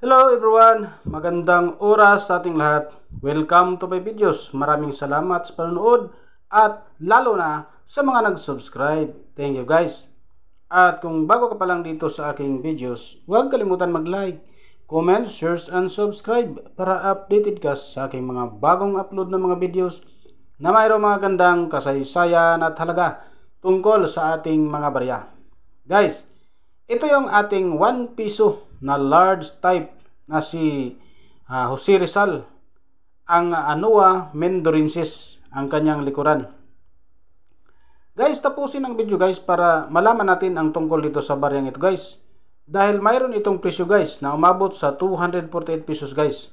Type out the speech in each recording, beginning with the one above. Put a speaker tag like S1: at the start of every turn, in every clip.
S1: Hello everyone! Magandang oras sa ating lahat. Welcome to my videos. Maraming salamat sa panonood at lalo na sa mga nag-subscribe. Thank you guys. At kung bago ka pa lang dito sa aking videos, huwag kalimutan mag-like, comment, share, and subscribe para updated ka sa aking mga bagong upload na mga videos na mayroong mga gandang kasaysayan at halaga tungkol sa ating mga barya. Guys, ito yung ating 1 piso na large type na si Jose Rizal, ang Anua Mendorensis ang kanyang likuran. Guys, tapusin ang video guys para malaman natin ang tungkol dito sa baryang ito guys. Dahil mayroon itong presyo guys na umabot sa 248 pesos guys.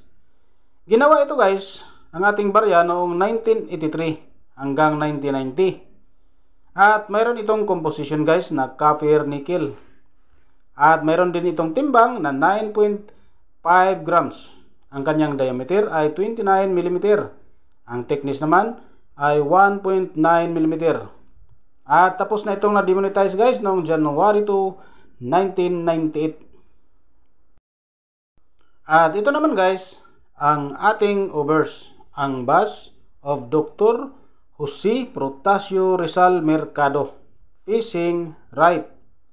S1: Ginawa ito guys ang ating barya noong 1983 hanggang 1990. At mayroon itong composition guys na copper nickel. At mayroon din itong timbang na 9.5 grams. Ang kanyang diameter ay 29 mm. Ang thickness naman ay 1.9 mm. At tapos na itong na-demonetize guys noong January 2, 1998. At ito naman guys, ang ating overs. Ang bus of Dr. Jose Protasio Rizal Mercado. Fishing right.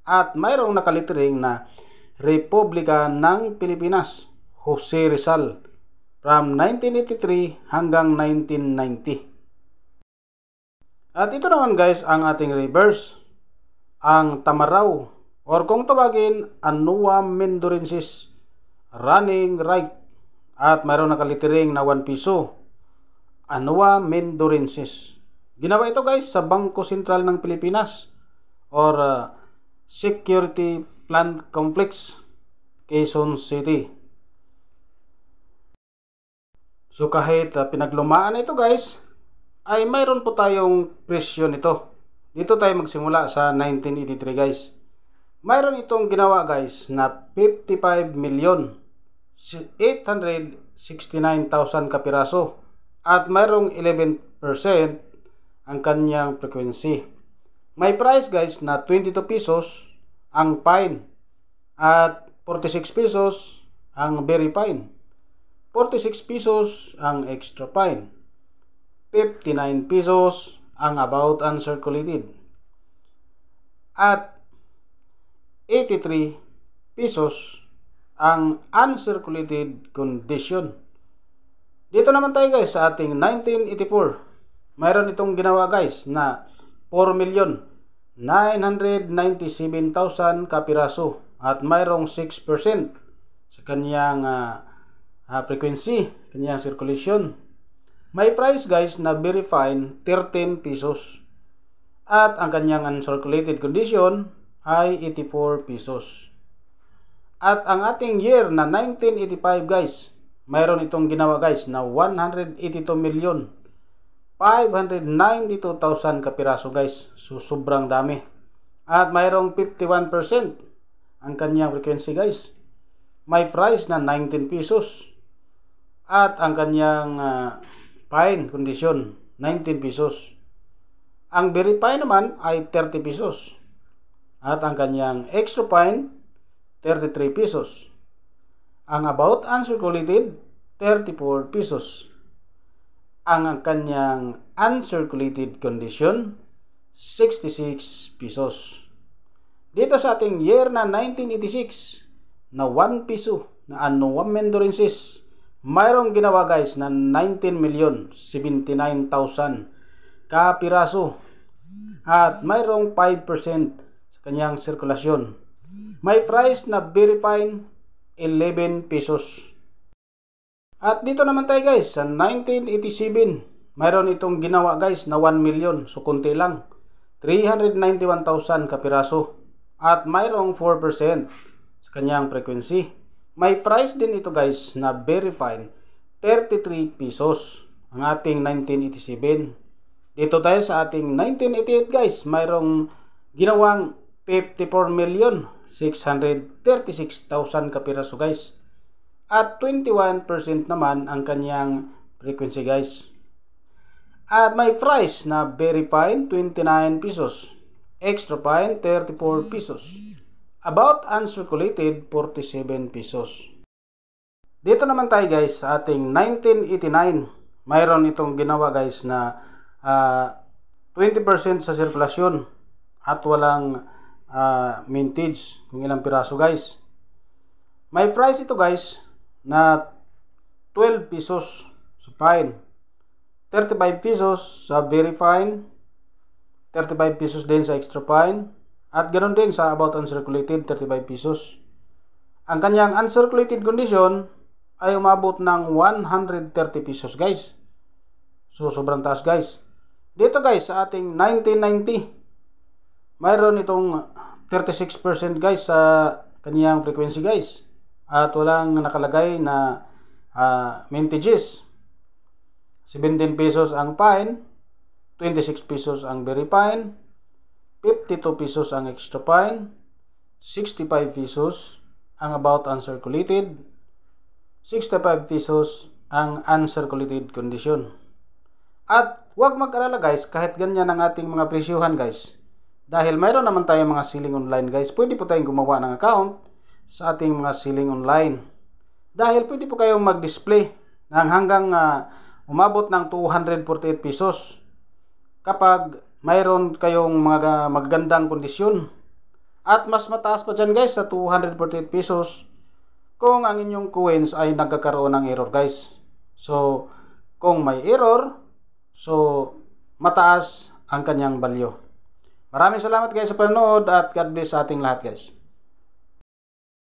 S1: At mayroong nakalitering na Republika ng Pilipinas, Jose Rizal, from 1983 hanggang 1990. At ito naman guys ang ating reverse, ang Tamaraw, or kung tawagin, Anua Mendorensis, running right. At mayroong nakalitering na 1 piso, Anua Mendorensis. Ginawa ito guys sa Bangko Sentral ng Pilipinas, or Security Plant Complex, Quezon City. So kahit pinaglumaan na ito guys, ay mayroon po tayong presyo nito. Dito tayo magsimula sa 1983 guys. Mayroon itong ginawa guys na 55,869,000 kapiraso. At mayroong 11% ang kanyang frequency. May price guys na 22 pesos ang fine at 46 pesos ang very fine. 46 pesos ang extra fine. 59 pesos ang about uncirculated. At 83 pesos ang uncirculated condition. Dito naman tayo guys sa ating 1984. Mayroon itong ginawa guys na 4,997,000 kapiraso at mayroong 6% sa kanyang frequency, kanyang circulation. May price guys na very fine 13 pesos at ang kanyang uncirculated condition ay 84 pesos. At ang ating year na 1985 guys, mayroon itong ginawa guys na 182,592,000 kapiraso guys. So sobrang dami. At mayroong 51% ang kanyang frequency guys. May price na 19 pesos. At ang kanyang fine condition 19 pesos. Ang very fine naman ay 30 pesos. At ang kanyang extra fine 33 pesos. Ang about uncirculated 34 pesos. Ang kanyang uncirculated condition 66 pesos. Dito sa ating year na 1986 na 1 piso na Anua Mendorensis, mayroong ginawa guys na 19,079,000 kapiraso at mayroong 5% sa kanyang sirkulasyon. May price na very fine 11 pesos. At dito naman tayo guys sa 1987. Mayroon itong ginawa guys na 1 million. So kunti lang. 391,000 kapiraso. At mayroong 4% sa kanyang frequency. May price din ito guys na very fine 33 pesos. Ang ating 1987. Dito tayo sa ating 1988 guys. Mayroong ginawang 54,636,000 kapiraso guys. At 21% naman ang kanyang frequency guys. At may price na very fine 29 pesos. Extra fine 34 pesos. About uncirculated 47 pesos. Dito naman tayo guys sa ating 1989. Mayroon itong ginawa guys na 20% sa sirkulasyon at walang mintage kung ilang piraso guys. May price ito guys na 12 pesos sa fine, 35 pesos sa very fine, 35 pesos din sa extra fine, at ganoon din sa about uncirculated 35 pesos. Ang kanyang uncirculated condition ay umabot ng 130 pesos guys. So sobrang taas guys. Dito guys sa ating 1990, mayroon itong 36% guys sa kanyang frequency guys. At walang nakalagay na mintages. 17 pesos ang fine, 26 pesos ang very fine, 52 pesos ang extra fine, 65 pesos ang about uncirculated, 65 pesos ang uncirculated condition. At huwag mag-alala guys, kahit ganyan ang ating mga presyuhan guys, dahil mayroon naman tayong mga selling online guys, pwede po tayong gumawa ng account sa ating mga selling online. Dahil pwede po kayong mag-display ng hanggang umabot ng 248 pesos kapag mayroon kayong mga magagandang kondisyon. At mas mataas pa dyan guys sa 248 pesos kung ang inyong coins ay nagkakaroon ng error guys. So kung may error, so mataas ang kanyang value. Maraming salamat guys sa panonood at God bless sa ating lahat guys.